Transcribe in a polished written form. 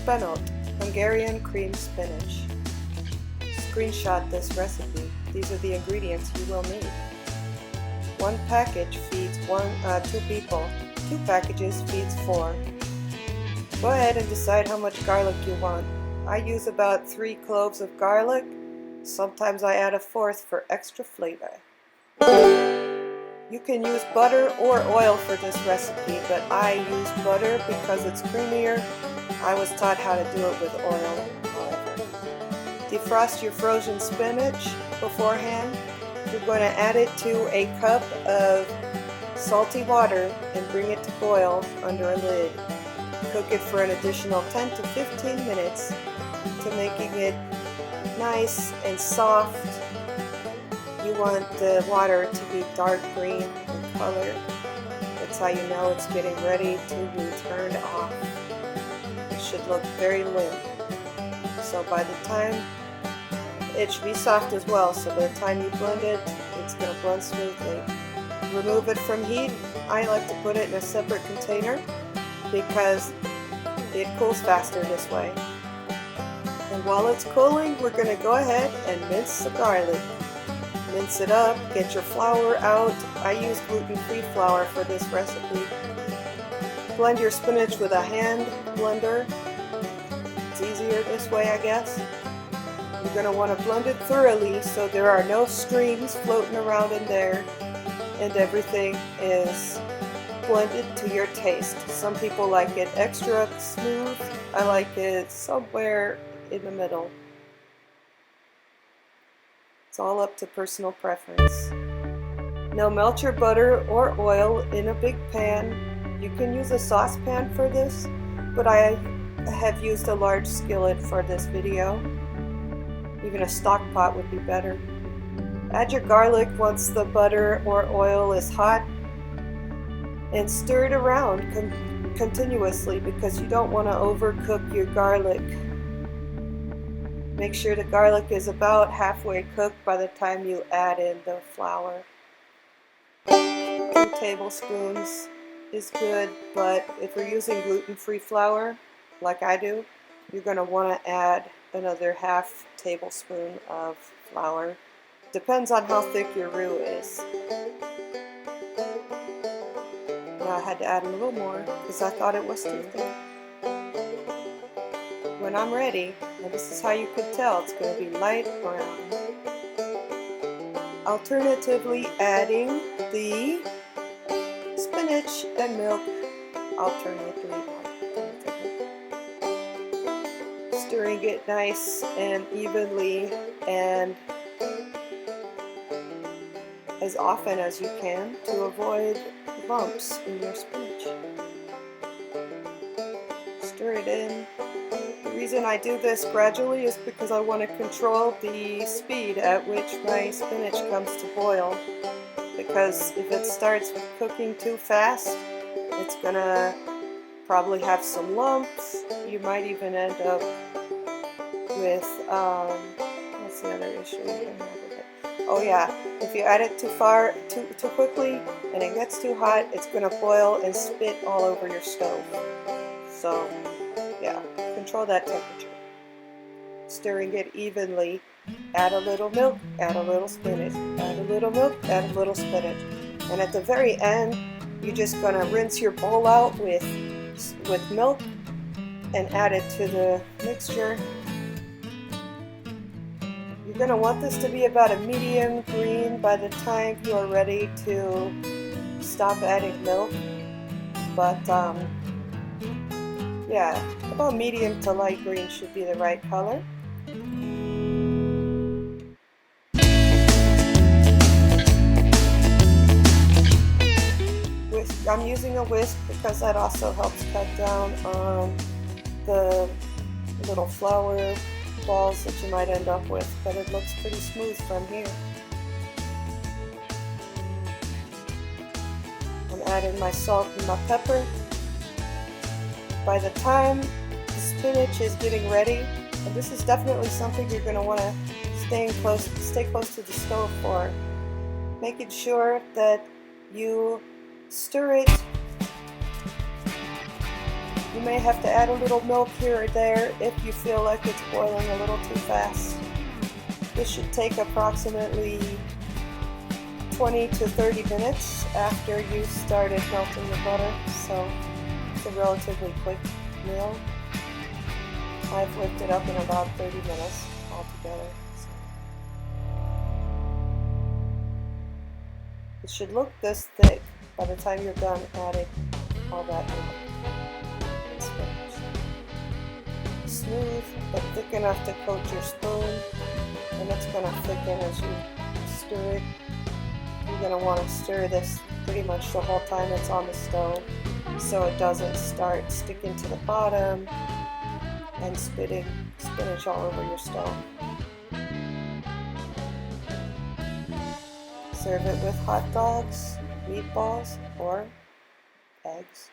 Spenót, Hungarian cream spinach. Screenshot this recipe. These are the ingredients you will need. One package feeds 2 people. 2 packages feeds 4. Go ahead and decide how much garlic you want. I use about 3 cloves of garlic. Sometimes I add a 4th for extra flavor. You can use butter or oil for this recipe, but I use butter because it's creamier. I was taught how to do it with oil, however. Defrost your frozen spinach beforehand. You're going to add it to a cup of salty water and bring it to boil under a lid. Cook it for an additional 10 to 15 minutes to making it nice and soft. You want the water to be dark green in color. That's how you know it's getting ready to be turned off. It should look very limp. So by the time, it should be soft as well, so by the time you blend it, it's going to blend smoothly. Remove it from heat. I like to put it in a separate container because it cools faster this way. And while it's cooling, we're going to go ahead and mince the garlic. Mince it up, get your flour out. I use gluten-free flour for this recipe. Blend your spinach with a hand blender. It's easier this way, I guess. You're going to want to blend it thoroughly so there are no streams floating around in there and everything is blended to your taste. Some people like it extra smooth. I like it somewhere in the middle. It's all up to personal preference. Now melt your butter or oil in a big pan. You can use a saucepan for this, but I have used a large skillet for this video. Even a stock pot would be better. Add your garlic once the butter or oil is hot and stir it around continuously because you don't want to overcook your garlic. Make sure the garlic is about halfway cooked by the time you add in the flour. 2 tablespoons is good, but if you're using gluten-free flour, like I do, you're going to want to add another ½ tablespoon of flour. Depends on how thick your roux is. Now I had to add a little more because I thought it was too thick. When I'm ready, and this is how you could tell, it's going to be light brown. Alternatively adding the spinach and milk alternately. Stirring it nice and evenly and as often as you can to avoid lumps in your spinach. Stir it in. The reason I do this gradually is because I want to control the speed at which my spinach comes to boil, because if it starts cooking too fast, it's gonna probably have some lumps. You might even end up with, what's the other issue you can have with it? Oh yeah, if you add it too quickly and it gets too hot, it's gonna boil and spit all over your stove. So yeah, control that temperature. Stirring it evenly. Add a little milk, add a little spinach, add a little milk, add a little spinach. And at the very end, you're just going to rinse your bowl out with milk and add it to the mixture. You're going to want this to be about a medium green by the time you are ready to stop adding milk. But yeah, about medium to light green should be the right color. I'm using a whisk because that also helps cut down on the little flour balls that you might end up with, but it looks pretty smooth from here. I'm adding my salt and my pepper. By the time the spinach is getting ready, and this is definitely something you're going to want to stay close to the stove for, making sure that you stir it You may have to add a little milk here or there if you feel like it's boiling a little too fast. This should take approximately 20 to 30 minutes after you started melting the butter, so it's a relatively quick meal. I've whipped it up in about 30 minutes altogether. So. It should look this thick by the time you're done adding all that in spinach. Smooth but thick enough to coat your spoon, and it's going to thicken as you stir it. You're going to want to stir this pretty much the whole time it's on the stove so it doesn't start sticking to the bottom and spitting spinach all over your stove. Serve it with hot dogs, meatballs, or eggs.